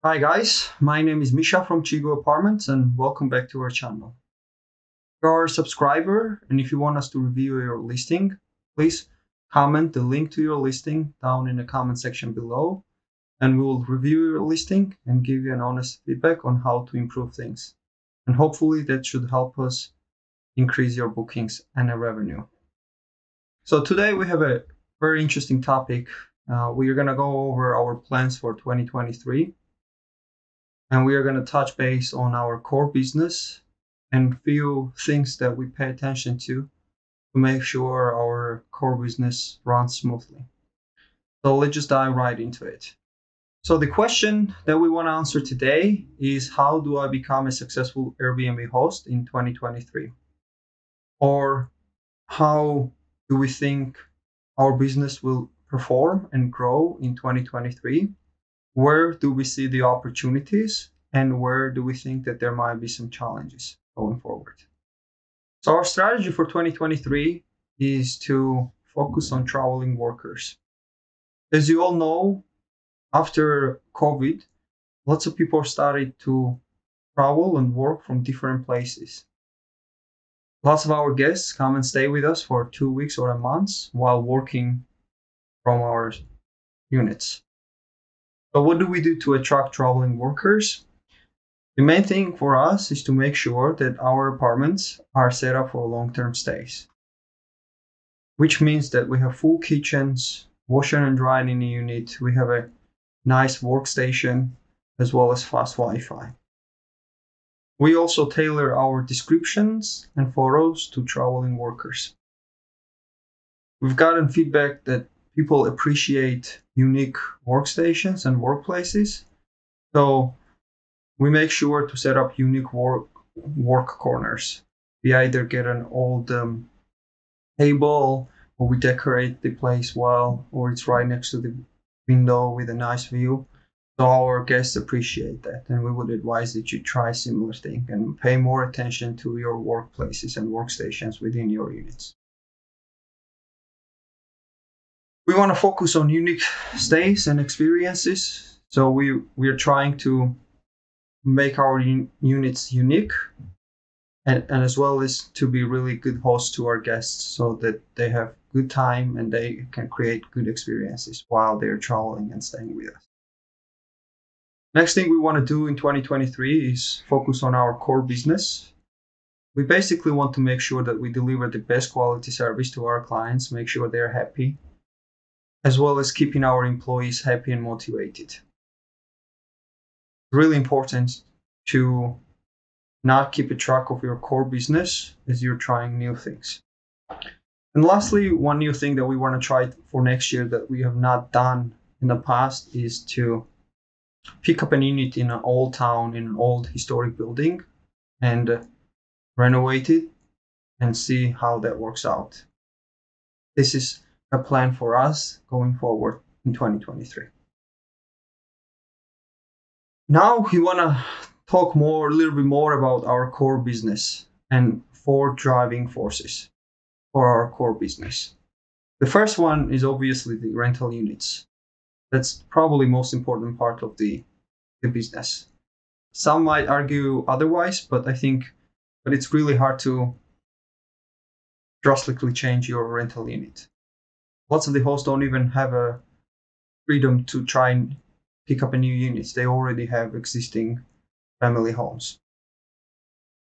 Hi guys, my name is Misha from Chigo Apartments and welcome back to our channel. If you are a subscriber and if you want us to review your listing, please comment the link to your listing down in the comment section below and we will review your listing and give you an honest feedback on how to improve things. And hopefully that should help us increase your bookings and the revenue. So today we have a very interesting topic. We are going to go over our plans for 2023. And we are going to touch base on our core business and few things that we pay attention to make sure our core business runs smoothly. So let's just dive right into it. So the question that we want to answer today is, how do I become a successful Airbnb host in 2023? Or how do we think our business will perform and grow in 2023? Where do we see the opportunities and where do we think that there might be some challenges going forward? So our strategy for 2023 is to focus on traveling workers. As you all know, after COVID, lots of people started to travel and work from different places. Lots of our guests come and stay with us for 2 weeks or a month while working from our units. So what do we do to attract traveling workers? The main thing for us is to make sure that our apartments are set up for long-term stays, which means that we have full kitchens, washer and dryer in the unit, we have a nice workstation, as well as fast Wi-Fi. We also tailor our descriptions and photos to traveling workers. We've gotten feedback that people appreciate unique workstations and workplaces, so we make sure to set up unique work corners. We either get an old table, or we decorate the place well, or it's right next to the window with a nice view. So our guests appreciate that, and we would advise that you try a similar thing and pay more attention to your workplaces and workstations within your units. We want to focus on unique stays and experiences. So we are trying to make our units unique and as well as to be really good hosts to our guests so that they have good time and they can create good experiences while they're traveling and staying with us. Next thing we want to do in 2023 is focus on our core business. We basically want to make sure that we deliver the best quality service to our clients, make sure they're happy, as well as keeping our employees happy and motivated. Really important to not keep a track of your core business as you're trying new things. And lastly, one new thing that we want to try for next year that we have not done in the past is to pick up an unit in an old town, in an old historic building, and renovate it and see how that works out. This is a plan for us going forward in 2023. Now we want to talk a little bit more about our core business and 4 driving forces for our core business. The first one is obviously the rental units. That's probably most important part of the business. Some might argue otherwise, but it's really hard to drastically change your rental unit. Lots of the hosts don't even have a freedom to try and pick up a new unit. They already have existing family homes.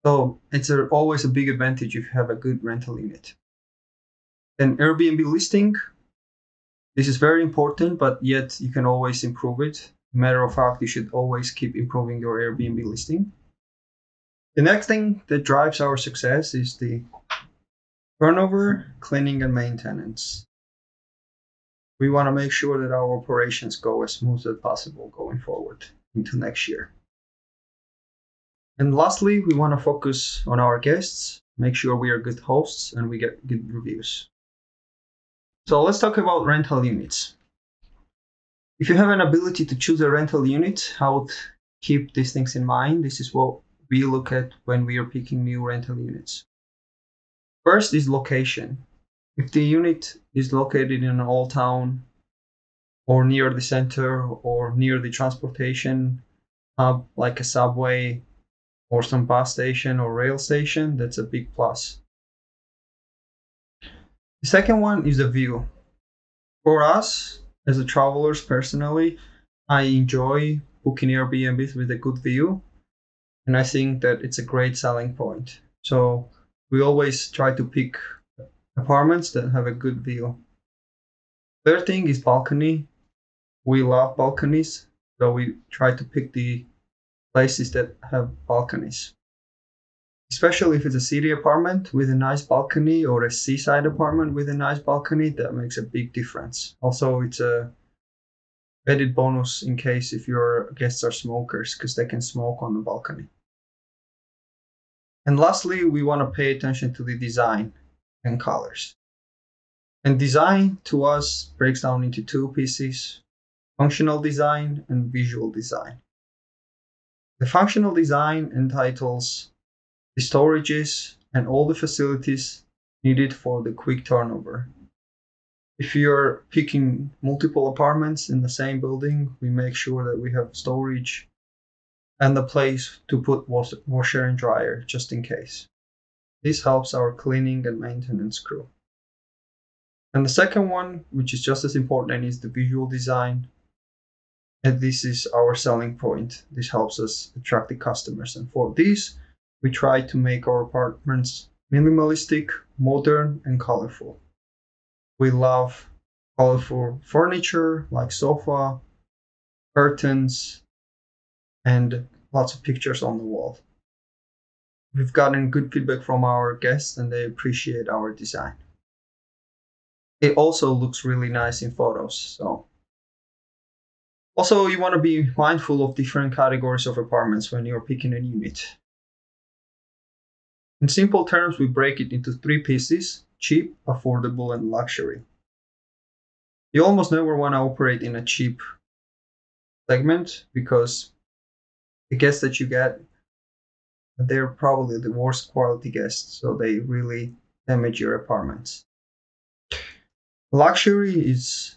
So it's always a big advantage if you have a good rental unit. Then Airbnb listing. This is very important, but yet you can always improve it. Matter of fact, you should always keep improving your Airbnb listing. The next thing that drives our success is the turnover, cleaning, and maintenance. We want to make sure that our operations go as smooth as possible going forward into next year. And lastly, we want to focus on our guests, make sure we are good hosts and we get good reviews. So let's talk about rental units. If you have an ability to choose a rental unit, I would keep these things in mind. This is what we look at when we are picking new rental units. First is location. If the unit is located in an old town or near the center or near the transportation hub like a subway or some bus station or rail station, that's a big plus. The second one is the view. For us, as a travelers personally, I enjoy booking Airbnbs with a good view, and I think that it's a great selling point. So we always try to pick apartments that have a good view. Third thing is balcony. We love balconies, so we try to pick the places that have balconies. Especially if it's a city apartment with a nice balcony or a seaside apartment with a nice balcony, that makes a big difference. Also, it's a added bonus in case if your guests are smokers, because they can smoke on the balcony. And lastly, we want to pay attention to the design and colors. And design to us breaks down into two pieces: functional design and visual design. The functional design entitles the storages and all the facilities needed for the quick turnover. If you're picking multiple apartments in the same building, we make sure that we have storage and the place to put washer and dryer just in case. This helps our cleaning and maintenance crew. And the second one, which is just as important, is the visual design. And this is our selling point. This helps us attract the customers. And for this, we try to make our apartments minimalistic, modern, and colorful. We love colorful furniture like sofa, curtains, and lots of pictures on the wall. We've gotten good feedback from our guests and they appreciate our design. It also looks really nice in photos. So also, you want to be mindful of different categories of apartments when you're picking a unit. In simple terms, we break it into three pieces: cheap, affordable, and luxury. You almost never want to operate in a cheap segment because the guests that you get, they're probably the worst quality guests, so they really damage your apartments. Luxury is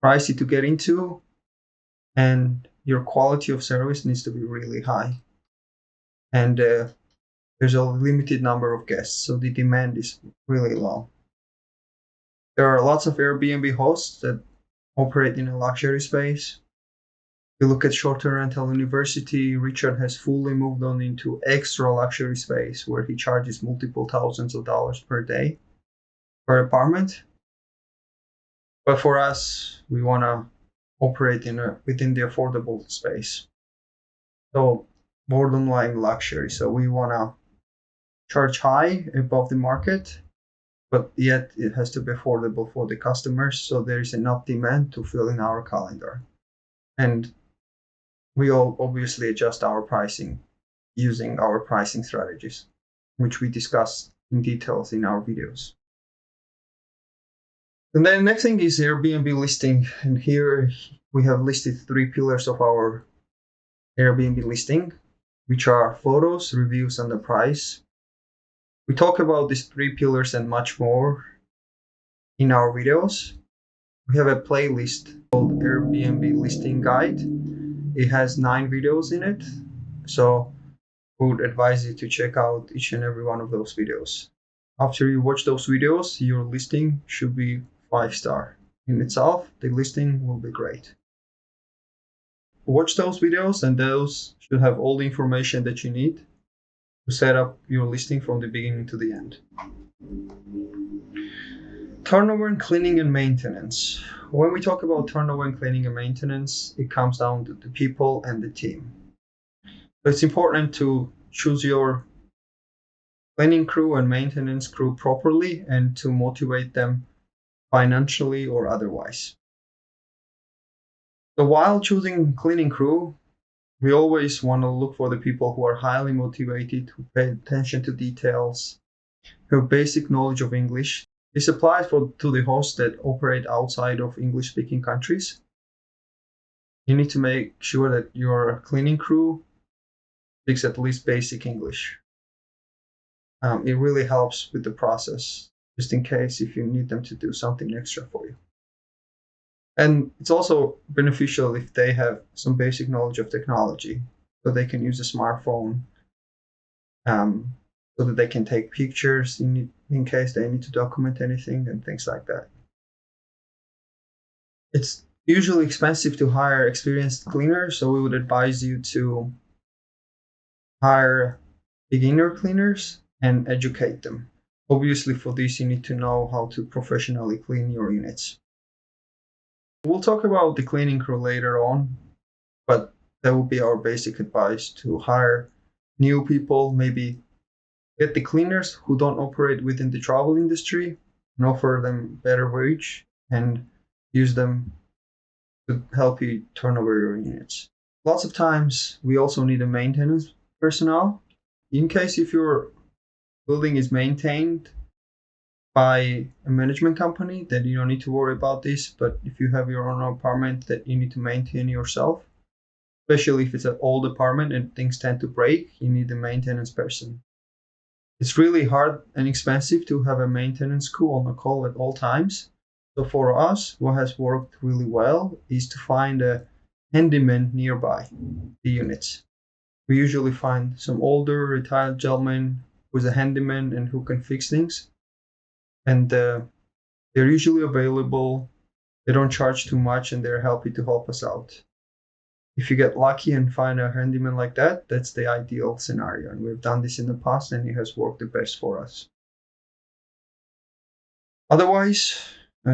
pricey to get into, and your quality of service needs to be really high. And there's a limited number of guests, so the demand is really low. There are lots of Airbnb hosts that operate in a luxury space. If you look at Shorter Rental University, Richard has fully moved on into extra luxury space where he charges multiple thousands of dollars per day per apartment. But for us, we want to operate within the affordable space. So borderline luxury. So we want to charge high above the market, but yet it has to be affordable for the customers. So there is enough demand to fill in our calendar. And we all obviously adjust our pricing using our pricing strategies, which we discuss in details in our videos. And then the next thing is Airbnb listing. And here we have listed three pillars of our Airbnb listing, which are photos, reviews, and the price. We talk about these three pillars and much more in our videos. We have a playlist called Airbnb Listing Guide. It has 9 videos in it, so we would advise you to check out each and every one of those videos. After you watch those videos, your listing should be 5-star. In itself, the listing will be great. Watch those videos and those should have all the information that you need to set up your listing from the beginning to the end. Turnover and cleaning and maintenance. When we talk about turnover and cleaning and maintenance, it comes down to the people and the team. So it's important to choose your cleaning crew and maintenance crew properly and to motivate them financially or otherwise. So while choosing cleaning crew, we always want to look for the people who are highly motivated, who pay attention to details, who have basic knowledge of English. This applies to the hosts that operate outside of English-speaking countries. You need to make sure that your cleaning crew speaks at least basic English. It really helps with the process, just in case if you need them to do something extra for you. And it's also beneficial if they have some basic knowledge of technology. so they can use a smartphone, so that they can take pictures in case they need to document anything and things like that. It's usually expensive to hire experienced cleaners, so we would advise you to hire beginner cleaners and educate them. Obviously, for this, you need to know how to professionally clean your units. We'll talk about the cleaning crew later on, but that would be our basic advice: to hire new people, maybe get the cleaners who don't operate within the travel industry and offer them better wage and use them to help you turn over your units. Lots of times we also need a maintenance personnel. In case if your building is maintained by a management company, then you don't need to worry about this. But if you have your own apartment that you need to maintain yourself, especially if it's an old apartment and things tend to break, you need a maintenance person. It's really hard and expensive to have a maintenance crew on the call at all times. So for us, what has worked really well is to find a handyman nearby the units. We usually find some older retired gentleman who's a handyman and who can fix things. And they're usually available. They don't charge too much and they're happy to help us out. If you get lucky and find a handyman like that, that's the ideal scenario. And we've done this in the past and it has worked the best for us. Otherwise,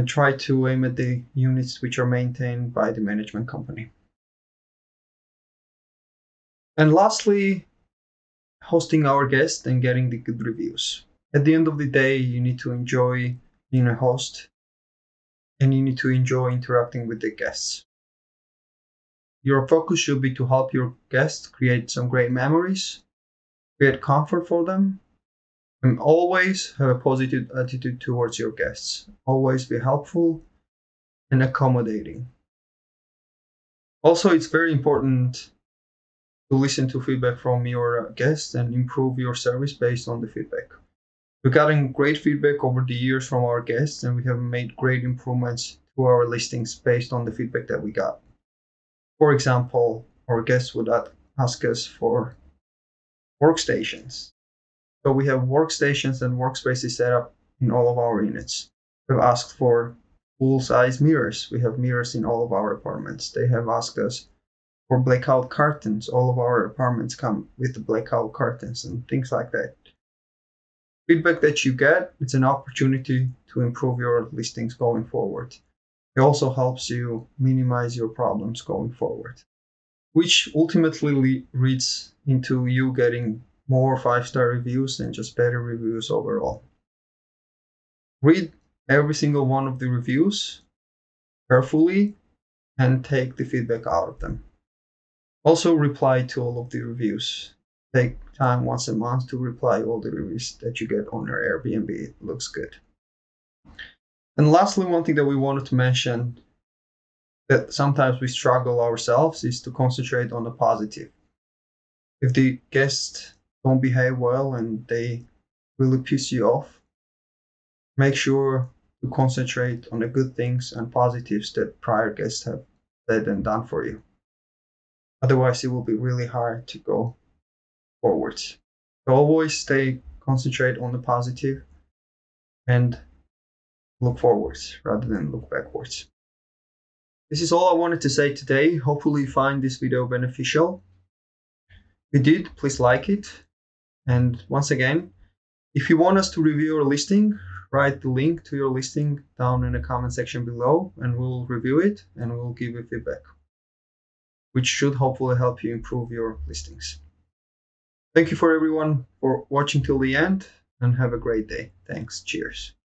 try to aim at the units which are maintained by the management company. And lastly, hosting our guests and getting the good reviews. At the end of the day, you need to enjoy being a host and you need to enjoy interacting with the guests. Your focus should be to help your guests create some great memories, create comfort for them, and always have a positive attitude towards your guests. Always be helpful and accommodating. Also, it's very important to listen to feedback from your guests and improve your service based on the feedback. We've gotten great feedback over the years from our guests, and we have made great improvements to our listings based on the feedback that we got. For example, our guests would ask us for workstations. So we have workstations and workspaces set up in all of our units. We've asked for full-size mirrors. We have mirrors in all of our apartments. They have asked us for blackout curtains. All of our apartments come with the blackout curtains and things like that. Feedback that you get, it's an opportunity to improve your listings going forward. It also helps you minimize your problems going forward, which ultimately leads into you getting more 5-star reviews and just better reviews overall. Read every single one of the reviews carefully and take the feedback out of them. Also reply to all of the reviews. Take time once a month to reply all the reviews that you get on your Airbnb. It looks good. And lastly, one thing that we wanted to mention that sometimes we struggle ourselves is to concentrate on the positive. If the guests don't behave well and they really piss you off, make sure to concentrate on the good things and positives that prior guests have said and done for you. Otherwise, it will be really hard to go forwards. So always concentrate on the positive and look forwards rather than look backwards. This is all I wanted to say today. Hopefully you find this video beneficial. If you did, please like it. And once again, if you want us to review your listing, write the link to your listing down in the comment section below and we'll review it and we'll give you feedback, which should hopefully help you improve your listings. Thank you for everyone for watching till the end and have a great day. Thanks. Cheers.